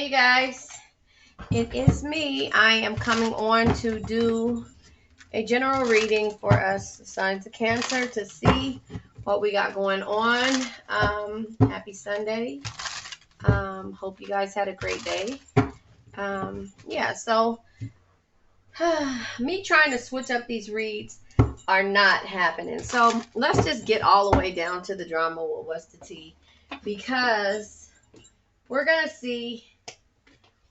Hey you guys, it is me. I am coming on to do a general reading for us signs of Cancer to see what we got going on. Happy Sunday. Hope you guys had a great day. So me trying to switch up these reads are not happening. So let's just get all the way down to the drama with what's the tea, because we're gonna see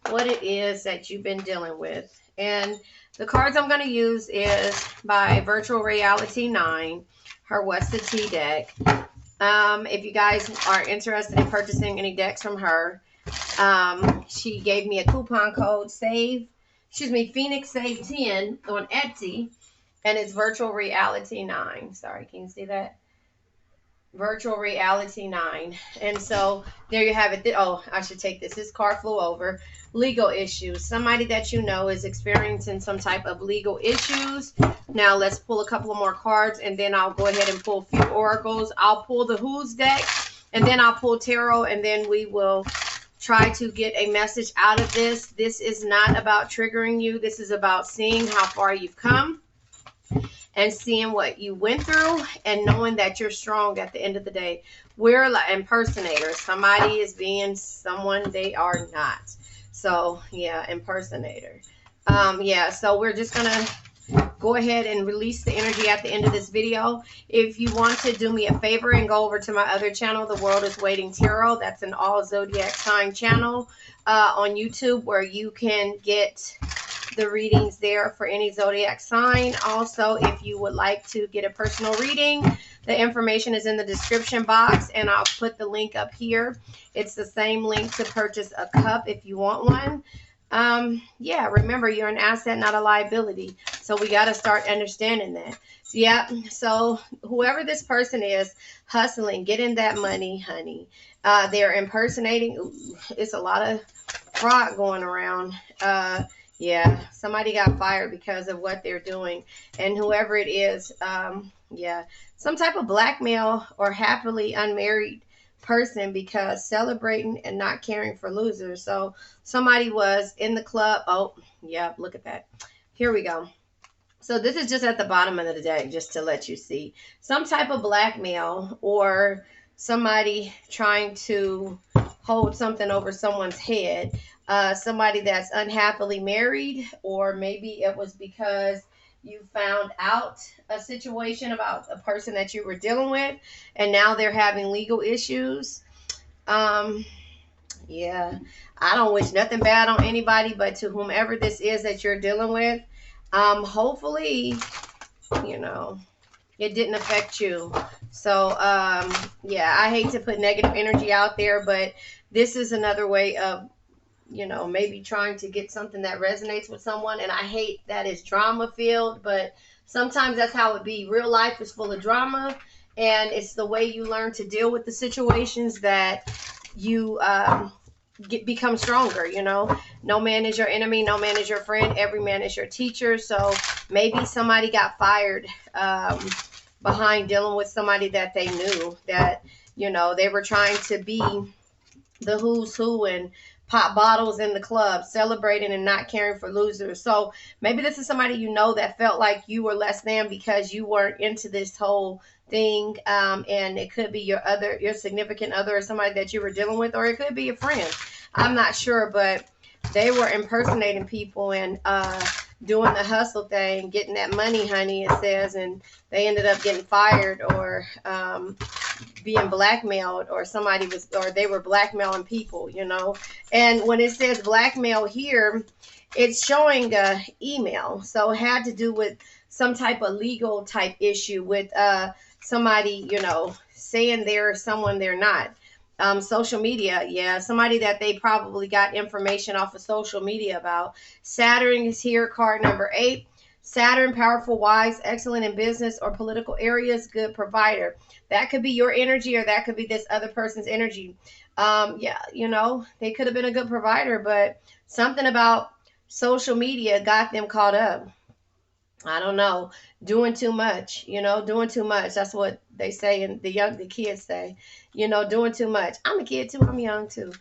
what it is that you've been dealing with. And the cards I'm going to use is by Virtual Reality 9, her What's the Tea deck. If you guys are interested in purchasing any decks from her, she gave me a coupon code Phoenix Save 10 on Etsy, and it's Virtual Reality 9. Sorry, can you see that? Virtual Reality 9. And so there you have it. Oh, I should take this. This card flew over. Legal issues. Somebody that you know is experiencing some type of legal issues. Now let's pull a couple of more cards, and then I'll go ahead and pull a few oracles. I'll pull the Who's deck, and then I'll pull tarot, and then we will try to get a message out of this. This is not about triggering you. This is about seeing how far you've come and seeing what you went through and knowing that you're strong at the end of the day. We're like impersonators. Somebody is being someone they are not. So yeah, impersonator. So we're just gonna go ahead and release the energy at the end of this video. If you want to do me a favor and go over to my other channel, The World is Waiting Tarot, that's an all zodiac sign channel on YouTube, where you can get the readings there for any zodiac sign. Also, if you would like to get a personal reading, the information is in the description box, and I'll put the link up here. It's the same link to purchase a cup if you want one. Remember, you're an asset, not a liability. So we got to start understanding that. So whoever this person is, hustling, getting that money, honey. They're impersonating. Ooh, it's a lot of fraud going around. Somebody got fired because of what they're doing. And whoever it is, some type of blackmail or happily unmarried person, because celebrating and not caring for losers. So somebody was in the club. Oh, yeah, look at that. Here we go. So this is just at the bottom of the deck, just to let you see. Some type of blackmail or somebody trying to hold something over someone's head. Somebody that's unhappily married, or maybe it was because you found out a situation about a person that you were dealing with, and now they're having legal issues. I don't wish nothing bad on anybody, but to whomever this is that you're dealing with, hopefully, it didn't affect you. So, I hate to put negative energy out there, but this is another way of, maybe trying to get something that resonates with someone. And I hate that it's drama filled, but sometimes that's how it be. Real life is full of drama, and it's the way you learn to deal with the situations that you become stronger. No man is your enemy, no man is your friend, every man is your teacher. So maybe somebody got fired behind dealing with somebody that they knew, that they were trying to be the who's who and pop bottles in the club, celebrating and not caring for losers. So maybe this is somebody that felt like you were less than because you weren't into this whole thing. And it could be your significant other, or somebody that you were dealing with, or it could be a friend. I'm not sure, but they were impersonating people and doing the hustle thing, getting that money, honey, it says, and they ended up getting fired, or being blackmailed, or they were blackmailing people, And when it says blackmail here, it's showing email. So it had to do with some type of legal type issue with somebody, saying they're someone they're not. Social media, somebody that they probably got information off of social media about. Saturn is here, card number 8. Saturn, powerful, wise, excellent in business or political areas, good provider. That could be your energy, or that could be this other person's energy. They could have been a good provider, but something about social media got them caught up. I don't know, doing too much, doing too much. That's what they say, and the kids say, doing too much. I'm a kid too. I'm young too.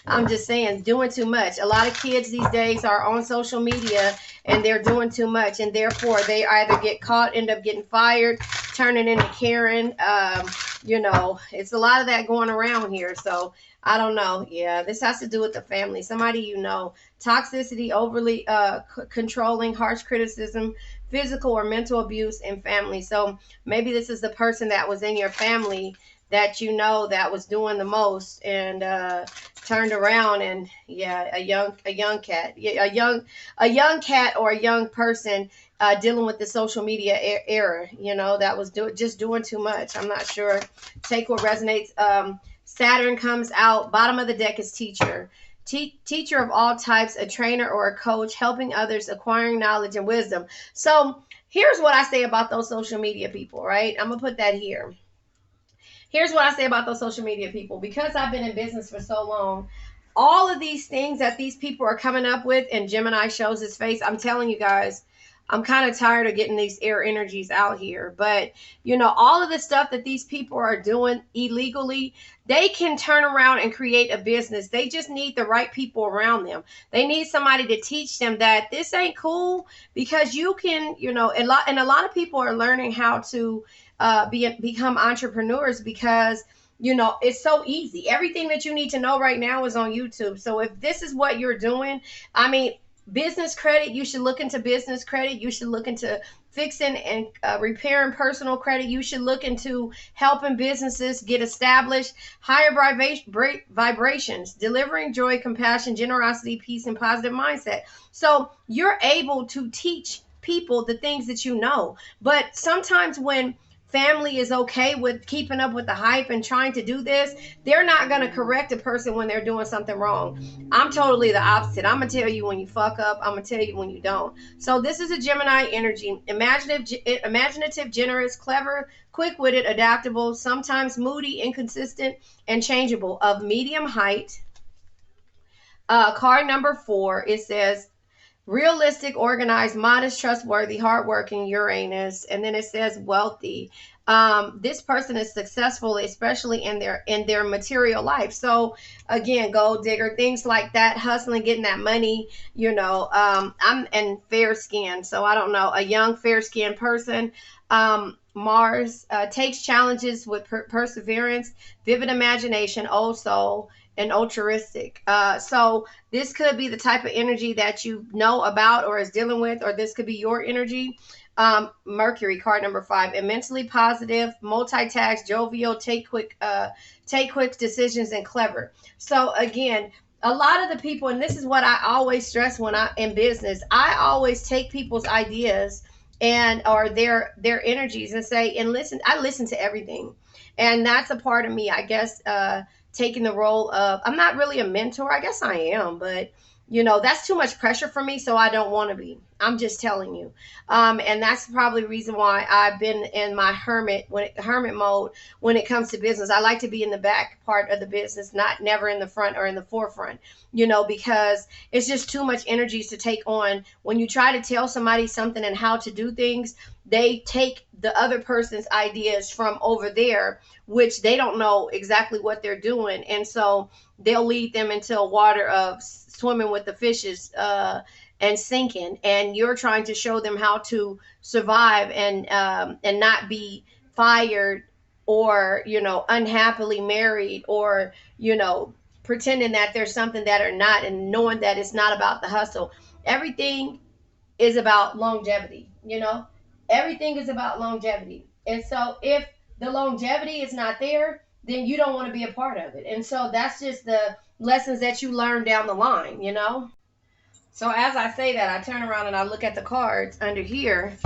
I'm just saying, doing too much. A lot of kids these days are on social media and they're doing too much, and therefore they either get caught, end up getting fired, turning into Karen. It's a lot of that going around here. So I don't know. Yeah, this has to do with the family. Somebody, toxicity, overly controlling, harsh criticism, physical or mental abuse in family. So maybe this is the person that was in your family that that was doing the most, and turned around, and yeah, a young cat, yeah, a young cat or a young person dealing with the social media era, that was just doing too much. I'm not sure. Take what resonates. Saturn comes out. Bottom of the deck is teacher. Teacher of all types, a trainer or a coach, helping others, acquiring knowledge and wisdom. So here's what I say about those social media people, right? I'm going to put that here. Here's what I say about those social media people. Because I've been in business for so long, all of these things that these people are coming up with, and Gemini shows his face, I'm telling you guys, I'm kind of tired of getting these air energies out here. But, all of the stuff that these people are doing illegally, they can turn around and create a business. They just need the right people around them. They need somebody to teach them that this ain't cool, because you can, a lot of people are learning how to become entrepreneurs, because it's so easy. Everything that you need to know right now is on YouTube. So if this is what you're doing, I mean, business credit, you should look into business credit. You should look into fixing and repairing personal credit. You should look into helping businesses get established. Higher vibrations, delivering joy, compassion, generosity, peace, and positive mindset. So you're able to teach people the things that you know. But sometimes when family is okay with keeping up with the hype and trying to do this, they're not going to correct a person when they're doing something wrong. I'm totally the opposite. I'm going to tell you when you fuck up. I'm going to tell you when you don't. So this is a Gemini energy. Imaginative, generous, clever, quick-witted, adaptable, sometimes moody, inconsistent, and changeable, of medium height. Card number 4, it says realistic, organized, modest, trustworthy, hardworking, Uranus. And then it says wealthy. This person is successful, especially in their material life. So again, gold digger, things like that, hustling, getting that money. I'm in fair skin, so I don't know, a young fair skinned person. Mars takes challenges with perseverance, vivid imagination, old soul, and altruistic. So this could be the type of energy that you know about or is dealing with, or this could be your energy. Mercury, card number 5, immensely positive, multitask, jovial, take quick decisions, and clever. So again, a lot of the people, and this is what I always stress when I'm in business, I always take people's ideas or their energies and say, and listen. I listen to everything, and that's a part of me, I guess. Taking the role of, I'm not really a mentor. I guess I am, but that's too much pressure for me, so I don't want to be. I'm just telling you. And that's probably the reason why I've been in my hermit mode when it comes to business. I like to be in the back part of the business, never in the front or in the forefront, because it's just too much energy to take on. When you try to tell somebody something and how to do things, they take the other person's ideas from over there, which they don't know exactly what they're doing. And so they'll lead them into a water of swimming with the fishes and sinking. And you're trying to show them how to survive and not be fired, or, unhappily married, or, pretending that there's something that are not, and knowing that it's not about the hustle. Everything is about longevity, everything is about longevity. And so if the longevity is not there, then you don't want to be a part of it. And so that's just the lessons that you learn down the line. So as I say that, I turn around and I look at the cards under here,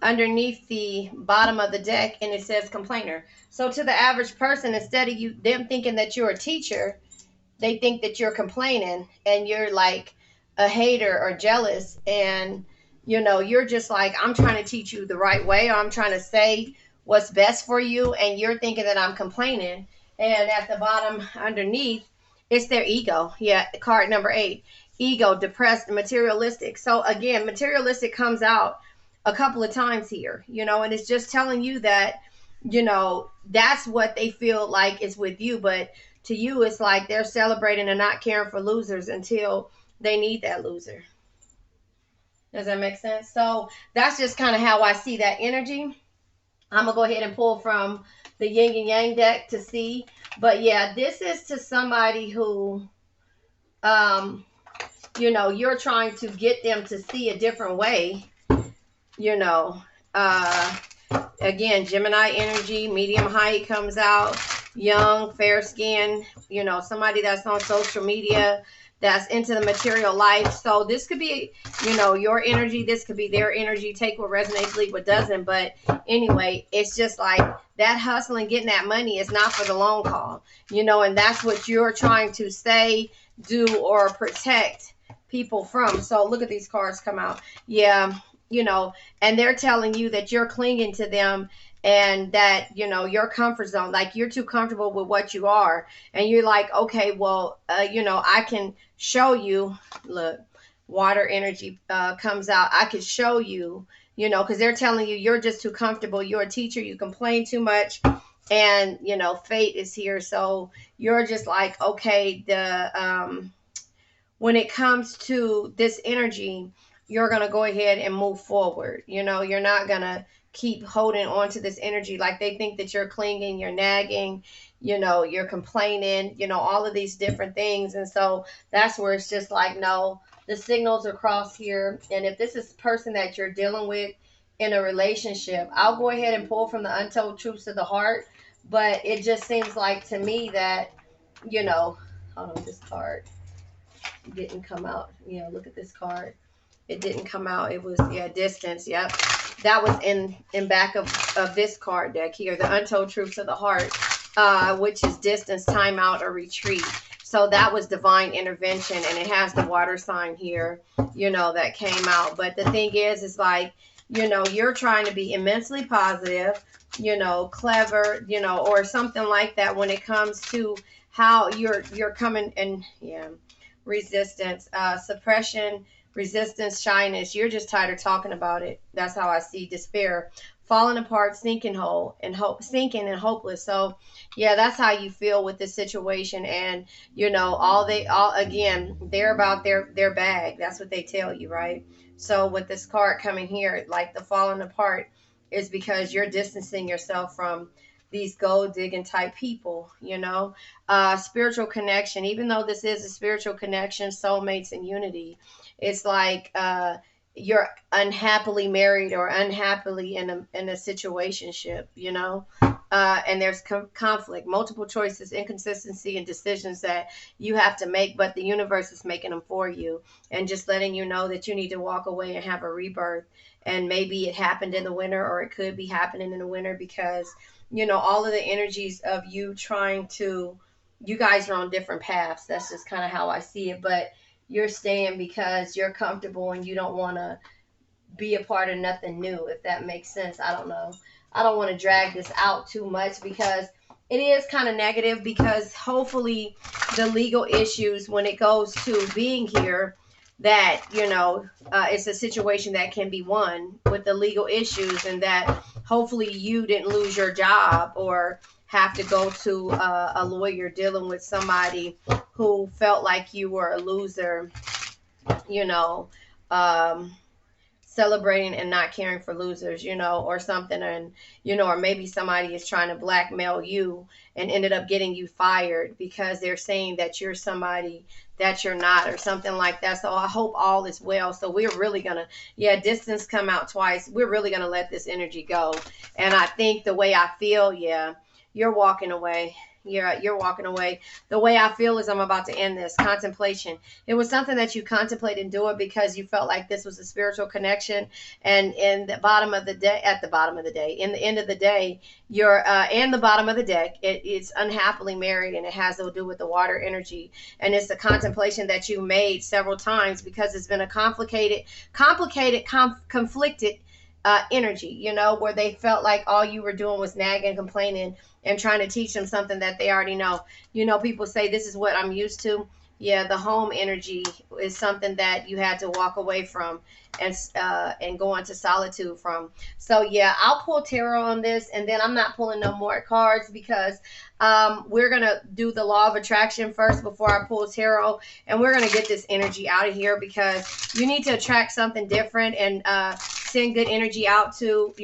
underneath the bottom of the deck, and it says complainer. So to the average person, instead of them thinking that you're a teacher, they think that you're complaining and you're like a hater or jealous, and you're just like, I'm trying to teach you the right way, or I'm trying to say what's best for you, and you're thinking that I'm complaining. And at the bottom underneath, it's their ego. Yeah, card number 8, ego, depressed, and materialistic. So again, materialistic comes out a couple of times here, you know, and it's just telling you that, you know, that's what they feel like is with you. But to you, it's like they're celebrating and not caring for losers until they need that loser. Does that make sense? So that's just kind of how I see that energy. I'm going to go ahead and pull from the yin and yang deck to see. But yeah, this is to somebody who, you know, you're trying to get them to see a different way, you know. Again, Gemini energy, medium height comes out, young, fair skin, you know, somebody that's on social media, that's into the material life. So this could be, you know, your energy. This could be their energy. Take what resonates, leave what doesn't. But anyway, it's just like that hustling, getting that money is not for the long haul, you know, and that's what you're trying to say, do, or protect people from. So look at these cards come out. Yeah, you know, and they're telling you that you're clinging to them and that, you know, your comfort zone, like you're too comfortable with what you are. And you're like, okay, well, you know, I can show you, look, water energy comes out. I could show you, you know, because they're telling you you're just too comfortable. You're a teacher. You complain too much. And, you know, fate is here. So you're just like, okay, when it comes to this energy, you're going to go ahead and move forward. You know, you're not going to keep holding on to this energy. Like they think that you're clinging, you're nagging, you know, you're complaining, you know, all of these different things. And so that's where it's just like, no, the signals are crossed here. And if this is the person that you're dealing with in a relationship, I'll go ahead and pull from the untold truths of the heart. But it just seems like to me that, you know, hold on, this card didn't come out. You know, look at this card. It didn't come out. It was, yeah, distance. Yep. That was in back of this card deck here, the untold truths of the heart, which is distance, timeout, or retreat. So that was divine intervention, and it has the water sign here, you know, that came out. But the thing is like, you know, you're trying to be immensely positive, you know, clever, you know, or something like that when it comes to how you're coming and, yeah, resistance, suppression, resistance, shyness. You're just tired of talking about it. That's how I see despair, falling apart, sinking hopeless. So yeah, that's how you feel with this situation. And you know, again, they're about their bag. That's what they tell you, right? So with this card coming here, like the falling apart is because you're distancing yourself from these gold digging type people, you know. Spiritual connection, even though this is a spiritual connection, soulmates and unity, it's like you're unhappily married or unhappily in a situationship, you know. And there's conflict, multiple choices, inconsistency, and decisions that you have to make, but the universe is making them for you and just letting you know that you need to walk away and have a rebirth. And maybe it happened in the winter, or it could be happening in the winter because, you know, all of the energies of you trying to, you guys are on different paths. That's just kind of how I see it. But you're staying because you're comfortable and you don't want to be a part of nothing new, if that makes sense. I don't know. I don't want to drag this out too much because it is kind of negative, because hopefully the legal issues when it goes to being here, that, you know, it's a situation that can be won with the legal issues, and that hopefully you didn't lose your job or have to go to a lawyer dealing with somebody who felt like you were a loser, you know, celebrating and not caring for losers, you know, or something. And, you know, or maybe somebody is trying to blackmail you and ended up getting you fired because they're saying that you're somebody that you're not, or something like that. So I hope all is well. So we're really gonna, yeah, distance come out twice. We're really gonna let this energy go. And I think the way I feel, yeah, you're walking away. You're walking away. The way I feel is I'm about to end this. Contemplation. It was something that you contemplated and do it because you felt like this was a spiritual connection. And in the bottom of the day, in the end of the day, you're in the bottom of the deck. It's unhappily married, and it has to do with the water energy. And it's a contemplation that you made several times because it's been a conflicted, conflicted energy, you know, where they felt like all you were doing was nagging, complaining, and trying to teach them something that they already know. You know, people say, this is what I'm used to. Yeah, the home energy is something that you had to walk away from and go into solitude from. So yeah, I'll pull tarot on this, and then I'm not pulling no more cards because we're gonna do the law of attraction first before I pull tarot, and we're gonna get this energy out of here because you need to attract something different and send good energy out to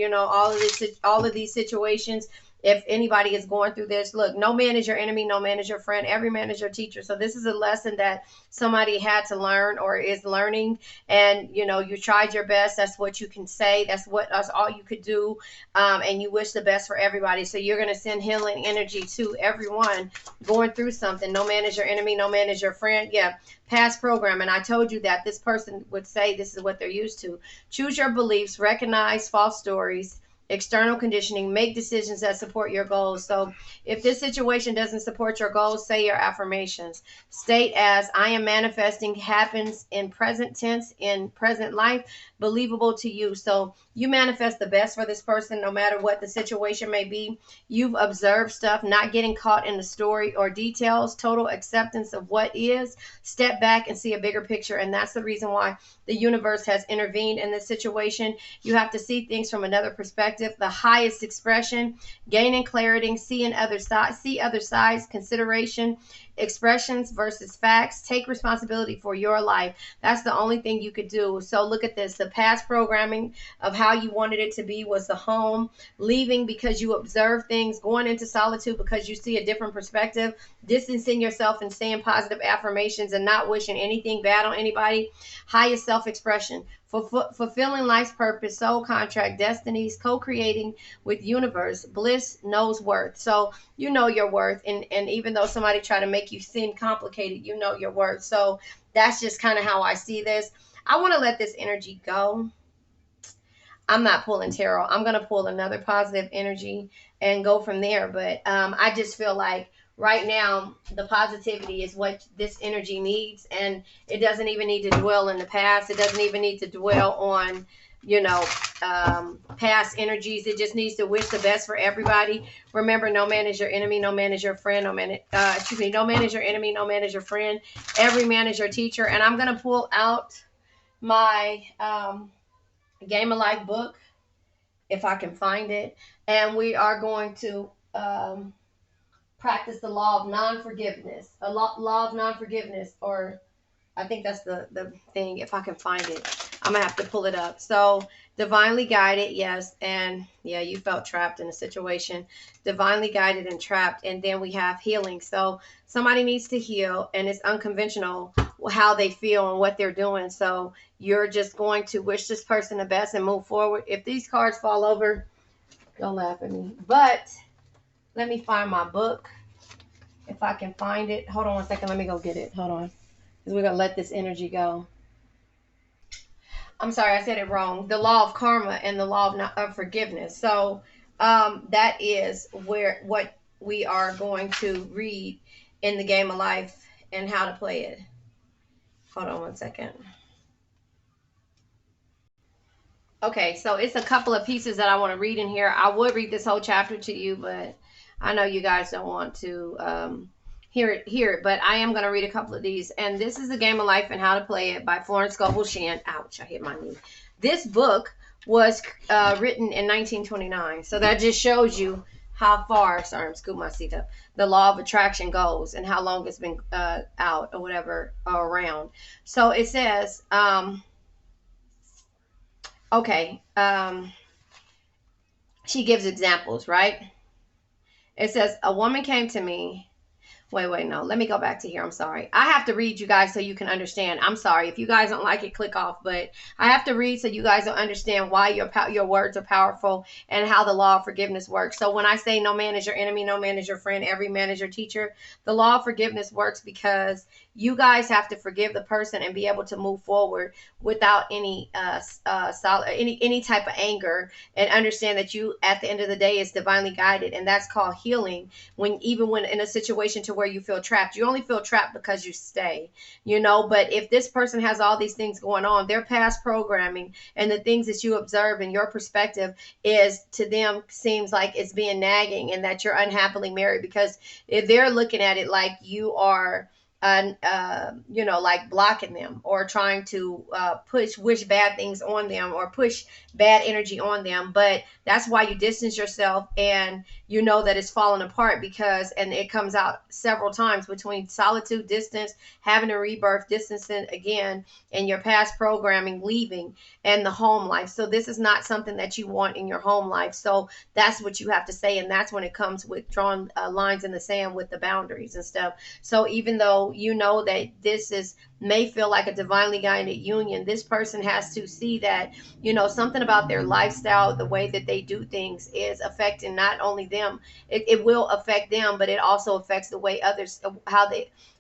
all of these situations. If anybody is going through this, look, no man is your enemy, no man is your friend, every man is your teacher. So this is a lesson that somebody had to learn or is learning, and you tried your best. That's what you can say. That's all you could do, and you wish the best for everybody. So you're going to send healing energy to everyone going through something. No man is your enemy, no man is your friend. Yeah, past program. And I told you that this person would say this is what they're used to. Choose your beliefs, recognize false stories, external conditioning, make decisions that support your goals. So if this situation doesn't support your goals, say your affirmations. State as, I am manifesting, happens in present tense, in present life, believable to you. So you manifest the best for this person no matter what the situation may be. You've observed stuff, not getting caught in the story or details, total acceptance of what is, step back and see a bigger picture. And that's the reason why the universe has intervened in this situation. You have to see things from another perspective, the highest expression, gaining clarity, see other sides, consideration, expressions versus facts. Take responsibility for your life. That's the only thing you could do. So look at this. The past programming of how you wanted it to be was the home, leaving because you observe things, going into solitude because you see a different perspective, distancing yourself and saying positive affirmations and not wishing anything bad on anybody. Highest self-expression, fulfilling life's purpose, soul contract, destinies, co-creating with universe, bliss, knows worth. So you know your worth, and even though somebody try to make you seem complicated, you know your worth. So that's just kind of how I see this. I want to let this energy go. I'm not pulling tarot. I'm going to pull another positive energy and go from there. But I just feel like right now the positivity is what this energy needs, and it doesn't even need to dwell in the past. It doesn't even need to dwell on past energies. It just needs to wish the best for everybody. Remember, no man is your enemy, no man is your friend, no man is your enemy, no man is your friend, every man is your teacher. And I'm going to pull out my Game of Life book if I can find it, and we are going to practice the law of non-forgiveness, law of non-forgiveness, or I think that's the thing. If I can find it, I'm gonna have to pull it up. So divinely guided, yes, and yeah, you felt trapped in a situation, divinely guided and trapped. And then we have healing. So somebody needs to heal, and it's unconventional how they feel and what they're doing. So you're just going to wish this person the best and move forward. If these cards fall over, don't laugh at me. But let me find my book if I can find it. Hold on one second. Let me go get it. Hold on. Because we're going to let this energy go. I'm sorry, I said it wrong. The law of karma and the law of forgiveness. So that is what we are going to read in the Game of Life and how to play it. Hold on one second. Okay, so it's a couple of pieces that I want to read in here. I would read this whole chapter to you, but I know you guys don't want to hear it. But I am going to read a couple of these. And this is The Game of Life and How to Play It by Florence Scovel Shand. Ouch, I hit my knee. This book was written in 1929. So that just shows you how far, sorry, I'm scooping my seat up, the law of attraction goes and how long it's been out or whatever, or around. So it says, she gives examples, right? It says, a woman came to me. Wait, no. Let me go back to here. I'm sorry. I have to read, you guys, so you can understand. I'm sorry. If you guys don't like it, click off. But I have to read so you guys will understand why your words are powerful and how the law of forgiveness works. So when I say no man is your enemy, no man is your friend, every man is your teacher, the law of forgiveness works because you guys have to forgive the person and be able to move forward without any any type of anger, and understand that you, at the end of the day, is divinely guided. And that's called healing. Even when in a situation to where you feel trapped, you only feel trapped because you stay, but if this person has all these things going on, their past programming and the things that you observe in your perspective is to them seems like it's being nagging and that you're unhappily married, because if they're looking at it like you are you know, like blocking them or trying to wish bad things on them or push bad energy on them. But that's why you distance yourself, and you know that it's falling apart, because, and it comes out several times, between solitude, distance, having a rebirth, distancing again, and your past programming leaving, and the home life. So this is not something that you want in your home life. So that's what you have to say, and that's when it comes with drawing lines in the sand with the boundaries and stuff. So even though you know that this is may feel like a divinely guided union, this person has to see that, you know, something about their lifestyle, the way that they do things, is affecting not only them. It will affect them, but it also affects the way others,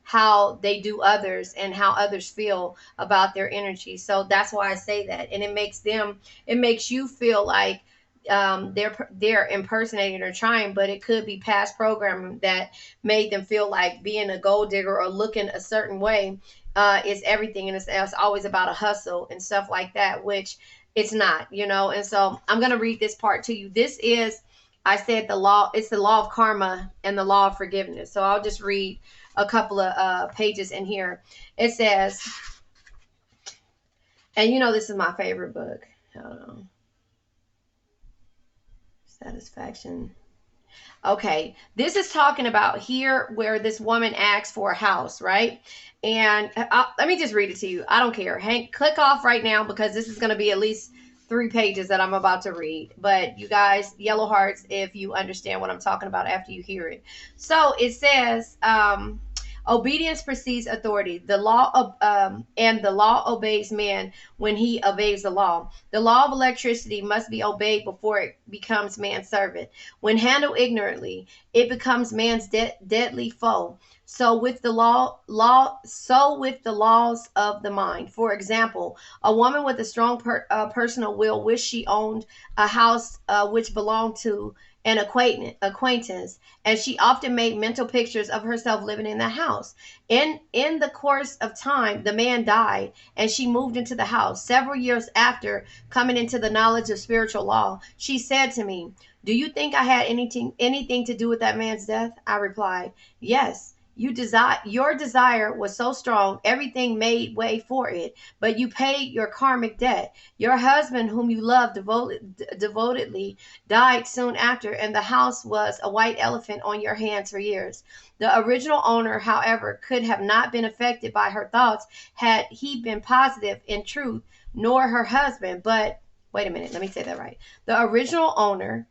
how they do others, and how others feel about their energy. So that's why I say that, and it makes you feel like they're impersonating or trying, but it could be past programming that made them feel like being a gold digger or looking a certain way is everything, and it's always about a hustle and stuff like that, which it's not, you know. And so I'm gonna read this part to you. This is, I said, the law. It's the law of karma and the law of forgiveness. So I'll just read a couple of pages in here. It says, and you know this is my favorite book. I don't know. Satisfaction. Okay, this is talking about here where this woman asks for a house, right? And let me just read it to you. I don't care. Click off right now, because this is going to be at least 3 pages that I'm about to read. But you guys, yellow hearts, if you understand what I'm talking about after you hear it. So it says, obedience precedes authority. The law of and the law obeys man when he obeys the law. The law of electricity must be obeyed before it becomes man's servant. When handled ignorantly, it becomes man's deadly foe. So with the so with the laws of the mind. For example, a woman with a strong personal will wish she owned a house which belonged to an acquaintance, and she often made mental pictures of herself living in the house. In the course of time, the man died, and she moved into the house. Several years after coming into the knowledge of spiritual law, she said to me, "Do you think I had anything to do with that man's death?" I replied, "Yes. Your desire was so strong, everything made way for it, but you paid your karmic debt. Your husband, whom you loved devotedly, died soon after, and the house was a white elephant on your hands for years. The original owner, however, could have not been affected by her thoughts had he been positive in truth, nor her husband, but wait a minute, let me say that right. The original owner,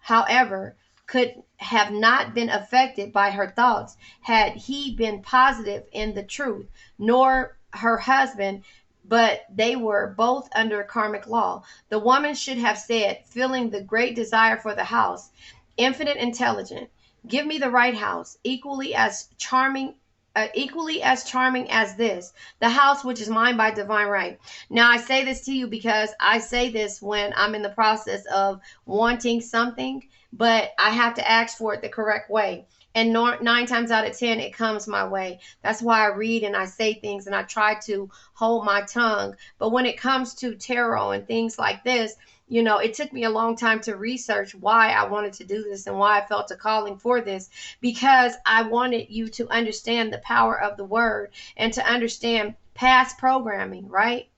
however, could have not been affected by her thoughts had he been positive in the truth, nor her husband, but they were both under karmic law. The woman should have said, feeling the great desire for the house, infinite intelligent, give me the right house, equally as charming as this, the house which is mine by divine right. Now, I say this to you because I say this when I'm in the process of wanting something, but I have to ask for it the correct way. And 9 times out of 10, it comes my way. That's why I read and I say things and I try to hold my tongue. But when it comes to tarot and things like this, you know, it took me a long time to research why I wanted to do this and why I felt a calling for this, because I wanted you to understand the power of the word and to understand past programming, right?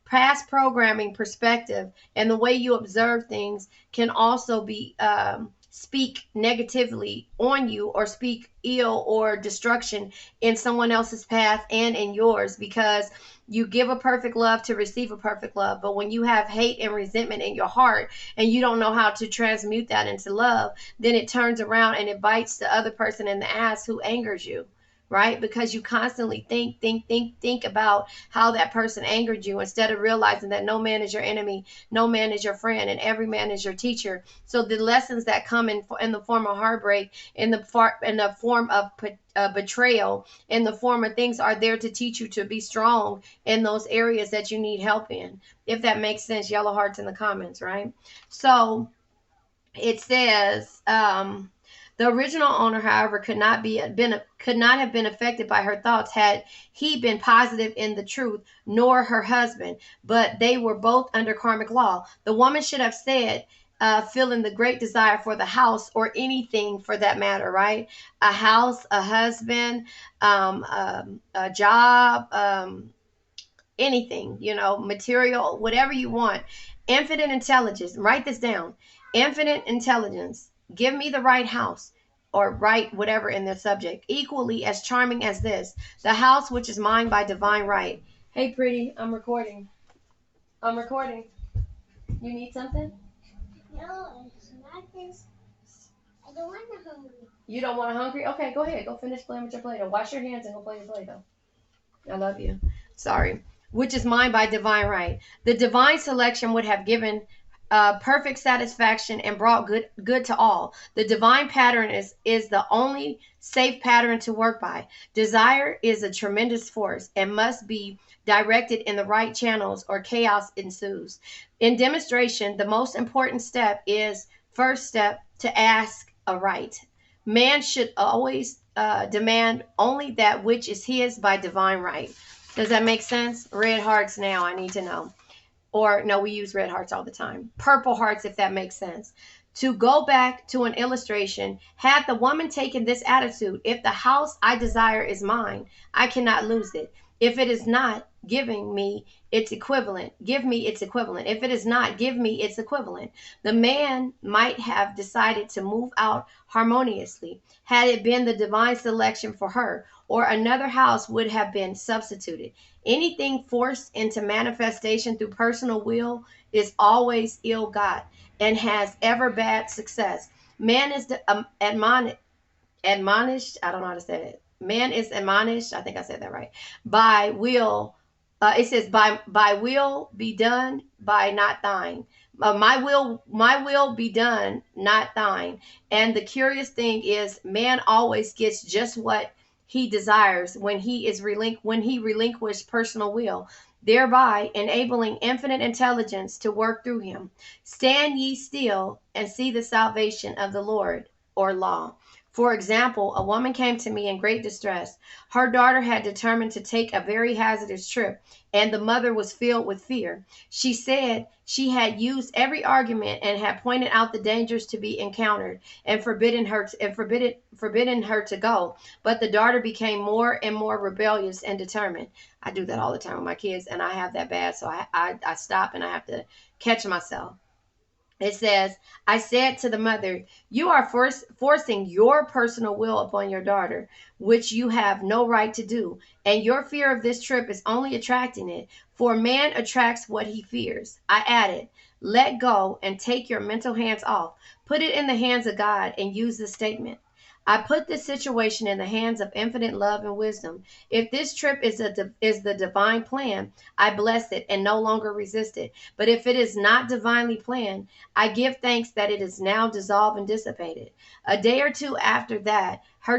Past programming perspective and the way you observe things can also be speak negatively on you or speak ill or destruction in someone else's path and in yours, because you give a perfect love to receive a perfect love. But when you have hate and resentment in your heart and you don't know how to transmute that into love, then it turns around and it bites the other person in the ass who angers you. Right? Because you constantly think about how that person angered you, instead of realizing that no man is your enemy, no man is your friend, and every man is your teacher. So the lessons that come in the form of heartbreak, in the form of betrayal, in the form of things, are there to teach you to be strong in those areas that you need help in. If that makes sense, yellow hearts in the comments, right? So it says, the original owner, however, could not have been affected by her thoughts had he been positive in the truth, nor her husband, but they were both under karmic law. The woman should have said, feeling the great desire for the house or anything for that matter, right? A house, a husband, a job, anything, material, whatever you want. Infinite intelligence. Write this down. Infinite intelligence. Give me the right house, or write whatever in the subject. Equally as charming as this, the house which is mine by divine right. Hey, pretty, I'm recording. I'm recording. You need something? No, it's not this. I don't want to hungry. You don't want a hungry? Okay, go ahead. Go finish playing with your Play-Doh. Wash your hands and go play your Play-Doh. I love you. Sorry. Which is mine by divine right. The divine selection would have given perfect satisfaction and brought good to all. The divine pattern is the only safe pattern to work by. Desire is a tremendous force and must be directed in the right channels or chaos ensues. In demonstration, the most important step is first step to ask a right. Man should always demand only that which is his by divine right. Does that make sense? Red hearts now, I need to know. Or no, we use red hearts all the time. Purple hearts, if that makes sense. To go back to an illustration, had the woman taken this attitude, if the house I desire is mine, I cannot lose it. If it is not, giving me its equivalent. Give me its equivalent. If it is not, give me its equivalent. The man might have decided to move out harmoniously had it been the divine selection for her, or another house would have been substituted. Anything forced into manifestation through personal will is always ill got and has ever bad success. Man is admonished. I don't know how to say it. Man is admonished. I think I said that right. By will. It says by will be done, by not thine. My will be done, not thine. And the curious thing is, man always gets just what he desires when he relinquished personal will, thereby enabling infinite intelligence to work through him. Stand ye still and see the salvation of the Lord, or law. For example, a woman came to me in great distress. Her daughter had determined to take a very hazardous trip, and the mother was filled with fear. She said she had used every argument and had pointed out the dangers to be encountered and forbidden her to go. But the daughter became more and more rebellious and determined. I do that all the time with my kids, and I have that bad, so I stop and I have to catch myself. It says, I said to the mother, you are forcing your personal will upon your daughter, which you have no right to do. And your fear of this trip is only attracting it, for man attracts what he fears. I added, let go and take your mental hands off. Put it in the hands of God and use the statement. I put this situation in the hands of infinite love and wisdom. If this trip is the divine plan, I bless it and no longer resist it. But if it is not divinely planned, I give thanks that it is now dissolved and dissipated. A day or two after that, her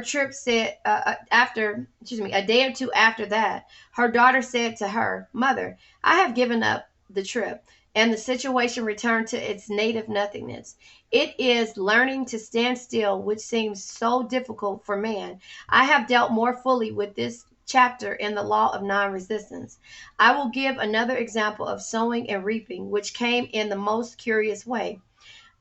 daughter said to her, Mother, I have given up the trip, and the situation returned to its native nothingness. It is learning to stand still, which seems so difficult for man. I have dealt more fully with this chapter in the law of non-resistance. I will give another example of sowing and reaping, which came in the most curious way.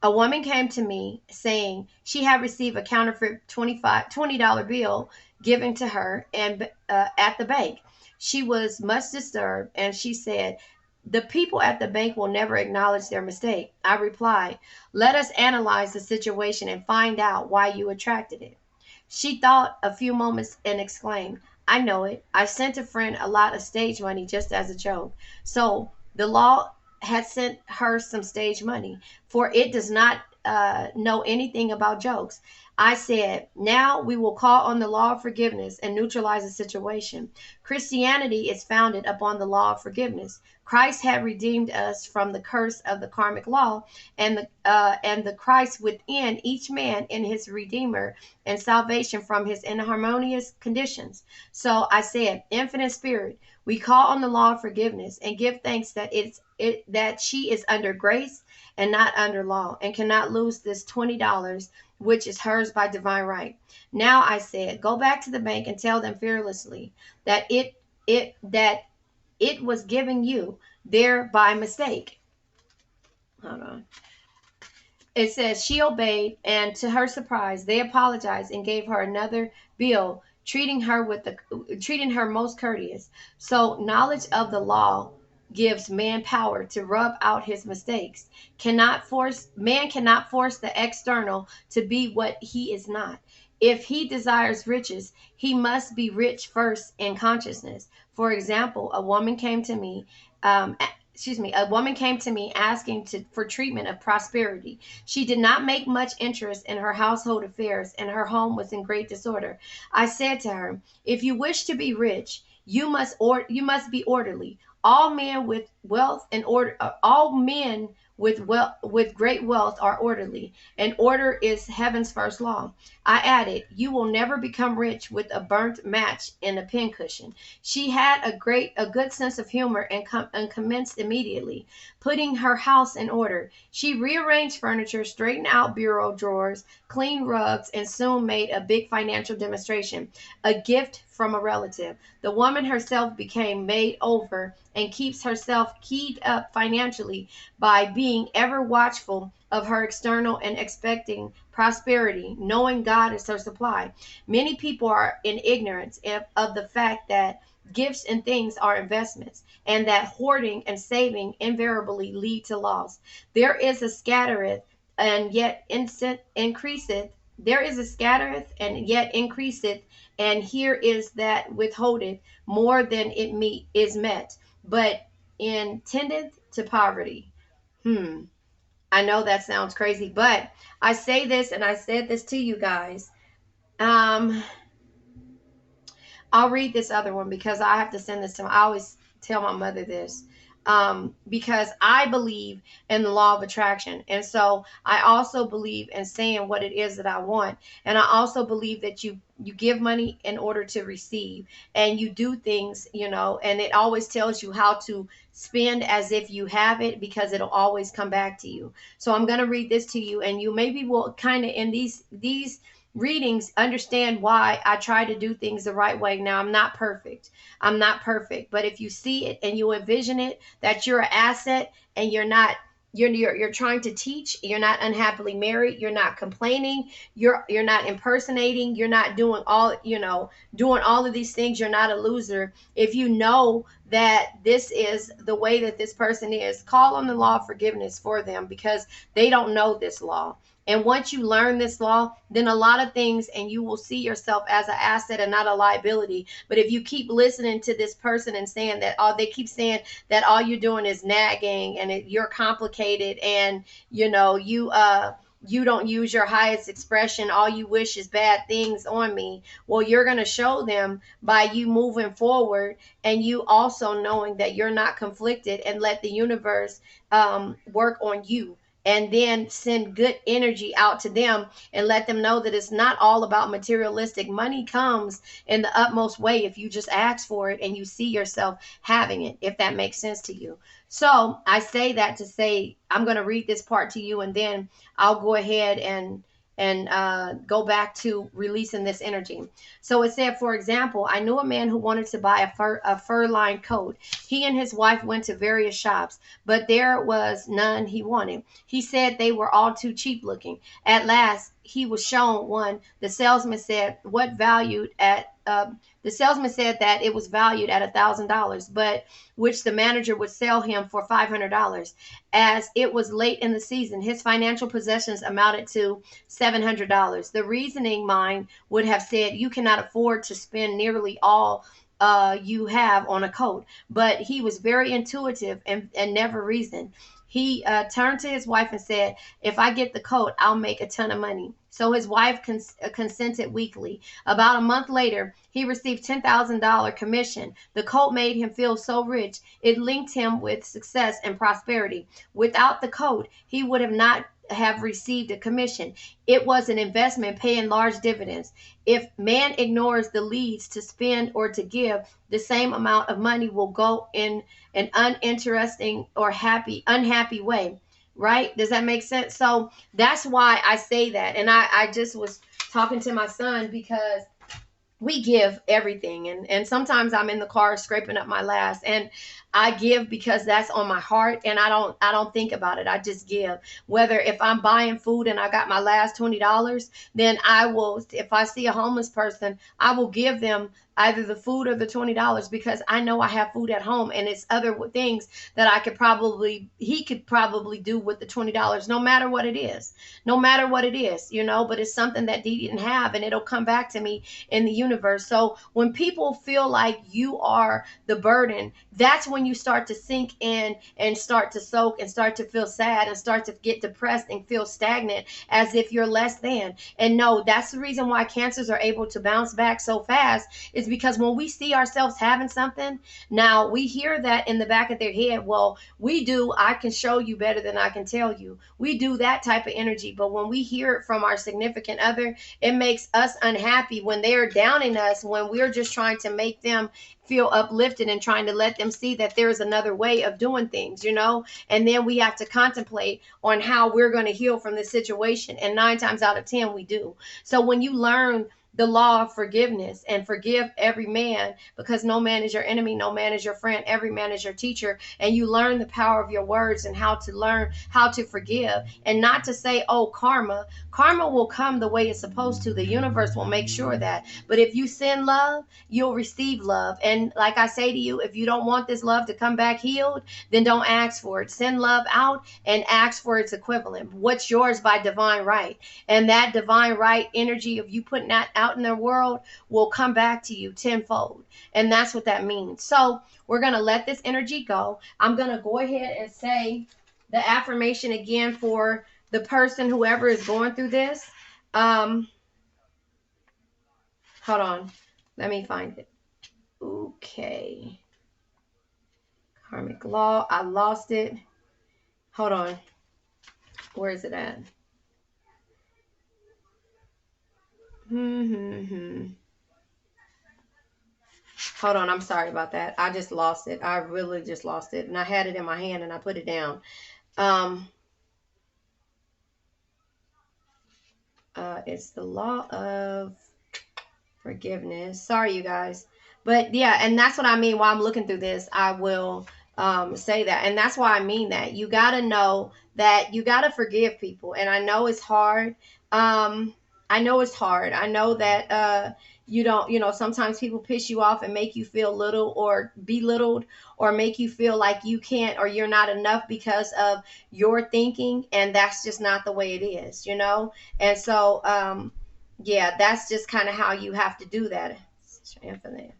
A woman came to me saying she had received a counterfeit $20 bill given to her and at the bank. She was much disturbed, and she said, the people at the bank will never acknowledge their mistake. I replied, let us analyze the situation and find out why you attracted it. She thought a few moments and exclaimed, I know it. I sent a friend a lot of stage money just as a joke. So the law had sent her some stage money, for it does not know anything about jokes. I said, now we will call on the law of forgiveness and neutralize the situation. Christianity is founded upon the law of forgiveness. Christ had redeemed us from the curse of the karmic law, and the Christ within each man in his Redeemer and salvation from his inharmonious conditions. So I said, Infinite Spirit, we call on the law of forgiveness and give thanks that that she is under grace and not under law, and cannot lose this $20, which is hers by divine right. Now I said, go back to the bank and tell them fearlessly that it was giving you there by mistake. Hold on. It says she obeyed, and to her surprise, they apologized and gave her another bill, treating her most courteous. So knowledge of the law gives man power to rub out his mistakes. Cannot force Man cannot force the external to be what he is not. If he desires riches, he must be rich first in consciousness. For example, um, a woman came to me asking for treatment of prosperity. She did not make much interest in her household affairs, and her home was in great disorder. I said to her, "If you wish to be rich, you must be orderly. All men with wealth and order, all men with great wealth are orderly, and order is heaven's first law." I added, "You will never become rich with a burnt match in a pincushion." She had a good sense of humor, and commenced immediately, putting her house in order. She rearranged furniture, straightened out bureau drawers, cleaned rugs, and soon made a big financial demonstration, a gift from a relative. The woman herself became made over and keeps herself keyed up financially by being ever watchful of her external and expecting prosperity, knowing God is her supply. Many people are in ignorance of the fact that gifts and things are investments, and that hoarding and saving invariably lead to loss. There is a scattereth and yet increaseth. There is a scattereth and yet increaseth, and here is that withholdeth more than is met, but intendeth to poverty. I know that sounds crazy, but I say this, and I said this to you guys. Um, I'll read this other one because I have to send this to I always tell my mother this. Because I believe in the law of attraction. And so I also believe in saying what it is that I want. And I also believe that you give money in order to receive, and you do things, and it always tells you how to spend as if you have it, because it'll always come back to you. So I'm going to read this to you, and you maybe will kind of in these readings understand why I try to do things the right way. Now, I'm not perfect. But if you see it and you envision it, that you're an asset, and you're trying to teach, you're not unhappily married, you're not complaining, you're not impersonating, you're not doing all of these things, you're not a loser. If you know that this is the way that this person is, call on the law of forgiveness for them, because they don't know this law. And once you learn this law, then a lot of things, and you will see yourself as an asset and not a liability. But if you keep listening to this person and saying that, they keep saying that all you're doing is nagging, and you're complicated, and you don't use your highest expression, all you wish is bad things on me. Well, you're going to show them by you moving forward, and you also knowing that you're not conflicted, and let the universe work on you, and then send good energy out to them, and let them know that it's not all about materialistic. Money comes in the utmost way if you just ask for it and you see yourself having it, if that makes sense to you. So I say that to say, I'm going to read this part to you, and then I'll go ahead and go back to releasing this energy. So it said, for example, I knew a man who wanted to buy a fur-lined coat. He and his wife went to various shops, but there was none he wanted. He said they were all too cheap looking. At last, he was shown one. The salesman said that it was valued at $1,000, but which the manager would sell him for $500. As it was late in the season, his financial possessions amounted to $700. The reasoning mind would have said, you cannot afford to spend nearly all you have on a coat. But he was very intuitive, and never reasoned. He turned to his wife and said, if I get the coat, I'll make a ton of money. So his wife consented weakly. About a month later, he received $10,000 commission. The coat made him feel so rich, it linked him with success and prosperity. Without the coat, he would not have received a commission. It was an investment paying large dividends. If man ignores the leads to spend or to give, the same amount of money will go in an uninteresting or unhappy way. Right? Does that make sense? So that's why I say that. And I just was talking to my son, because we give everything, and sometimes I'm in the car scraping up my last, and I give because that's on my heart, and I don't think about it. I just give. Whether if I'm buying food and I got my last $20, then I will, if I see a homeless person, I will give them either the food or the $20 because I know I have food at home, and it's other things that he could probably do with the $20, no matter what it is. No matter what it is, but it's something that he didn't have, and it'll come back to me in the universe. So when people feel like you are the burden, that's when you start to sink in and start to soak and start to feel sad and start to get depressed and feel stagnant as if you're less than. And no, that's the reason why cancers are able to bounce back so fast, is because when we see ourselves having something, now we hear that in the back of their head, well, I can show you better than I can tell you. We do that type of energy. But when we hear it from our significant other, it makes us unhappy when they're downing us, when we're just trying to make them feel uplifted and trying to let them see that there's another way of doing things, and then we have to contemplate on how we're going to heal from the situation. And 9 times out of 10, we do. So when you learn the law of forgiveness and forgive every man, because no man is your enemy, no man is your friend, every man is your teacher, and you learn the power of your words and how to learn how to forgive, and not to say, oh, karma will come the way it's supposed to. The universe will make sure that. But if you send love, you'll receive love. And like I say to you, if you don't want this love to come back healed, then don't ask for it. Send love out and ask for its equivalent, what's yours by divine right. And that divine right energy of you putting that out in the world will come back to you tenfold. And that's what that means. So we're going to let this energy go. I'm going to go ahead and say the affirmation again for the person, whoever is going through this. Hold on. Let me find it. Okay. Karmic law. I lost it. Hold on. Where is it at? Hold on. I'm sorry about that. I just lost it. I really just lost it. And I had it in my hand and I put it down. It's the law of forgiveness. Sorry, you guys. But yeah, and that's what I mean. While I'm looking through this, I will say that. And that's why I mean that. You got to know that you got to forgive people. And I know it's hard. I know it's hard. I know that you don't, sometimes people piss you off and make you feel little or belittled, or make you feel like you can't or you're not enough because of your thinking. And that's just not the way it is, And so, yeah, that's just kind of how you have to do that. Infinite.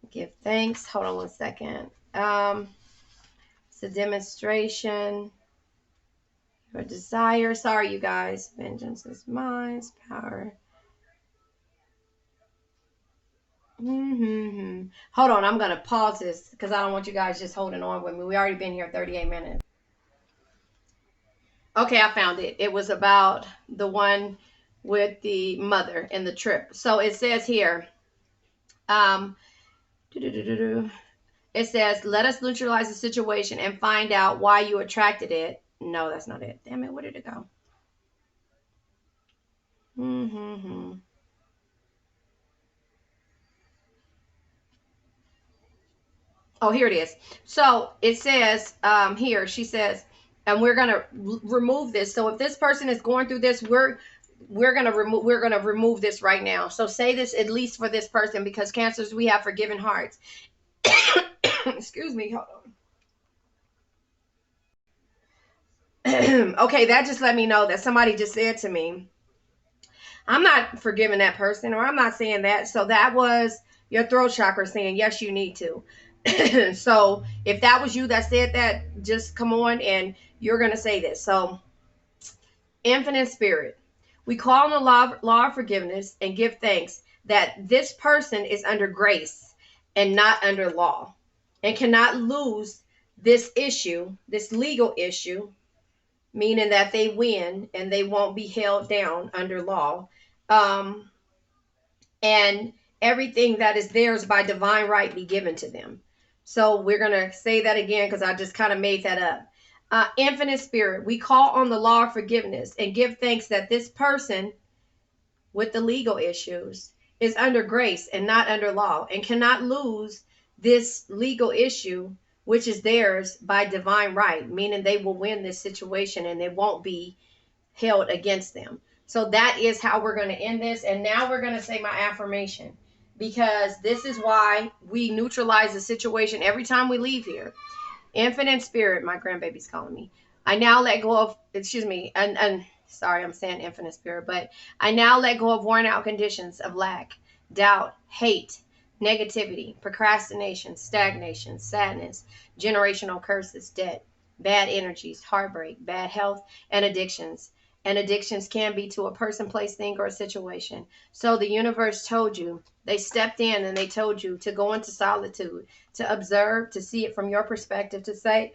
Give thanks. Hold on one second. It's a demonstration. Your desire. Sorry, you guys. Vengeance is mine. Power. Hold on. I'm going to pause this because I don't want you guys just holding on with me. We already been here 38 minutes. Okay, I found it. It was about the one with the mother and the trip. So it says here, it says, let us neutralize the situation and find out why you attracted it. No, that's not it. Damn it, where did it go? Oh, here it is. So it says here, she says, and we're going to remove this. So if this person is going through this, we're going to remove this right now. So say this at least for this person, because Cancers, we have forgiving hearts. Excuse me, hold on. Okay, that just let me know that somebody just said to me, I'm not forgiving that person, or I'm not saying that. So that was your throat chakra saying, yes, you need to. So if that was you that said that, just come on and you're going to say this. So, infinite spirit, we call on the law of forgiveness and give thanks that this person is under grace and not under law, and cannot lose this issue, this legal issue, meaning that they win and they won't be held down under law. And everything that is theirs by divine right be given to them. So we're going to say that again because I just kind of made that up. Infinite spirit, we call on the law of forgiveness and give thanks that this person with the legal issues is under grace and not under law, and cannot lose this legal issue, which is theirs by divine right, meaning they will win this situation and it won't be held against them. So that is how we're going to end this. And now we're going to say my affirmation, because this is why we neutralize the situation every time we leave here. Infinite spirit, my grandbaby's calling me. I now let go of, excuse me, and sorry, I'm saying infinite spirit, but I now let go of worn out conditions of lack, doubt, hate, negativity, procrastination, stagnation, sadness, generational curses, debt, bad energies, heartbreak, bad health, and addictions. And addictions can be to a person, place, thing, or a situation. So the universe told you, they stepped in and they told you to go into solitude, to observe, to see it from your perspective, to say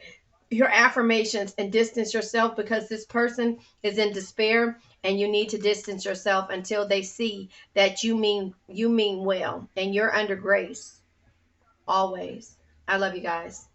your affirmations and distance yourself, because this person is in despair and you need to distance yourself until they see that you mean well and you're under grace always. I love you guys.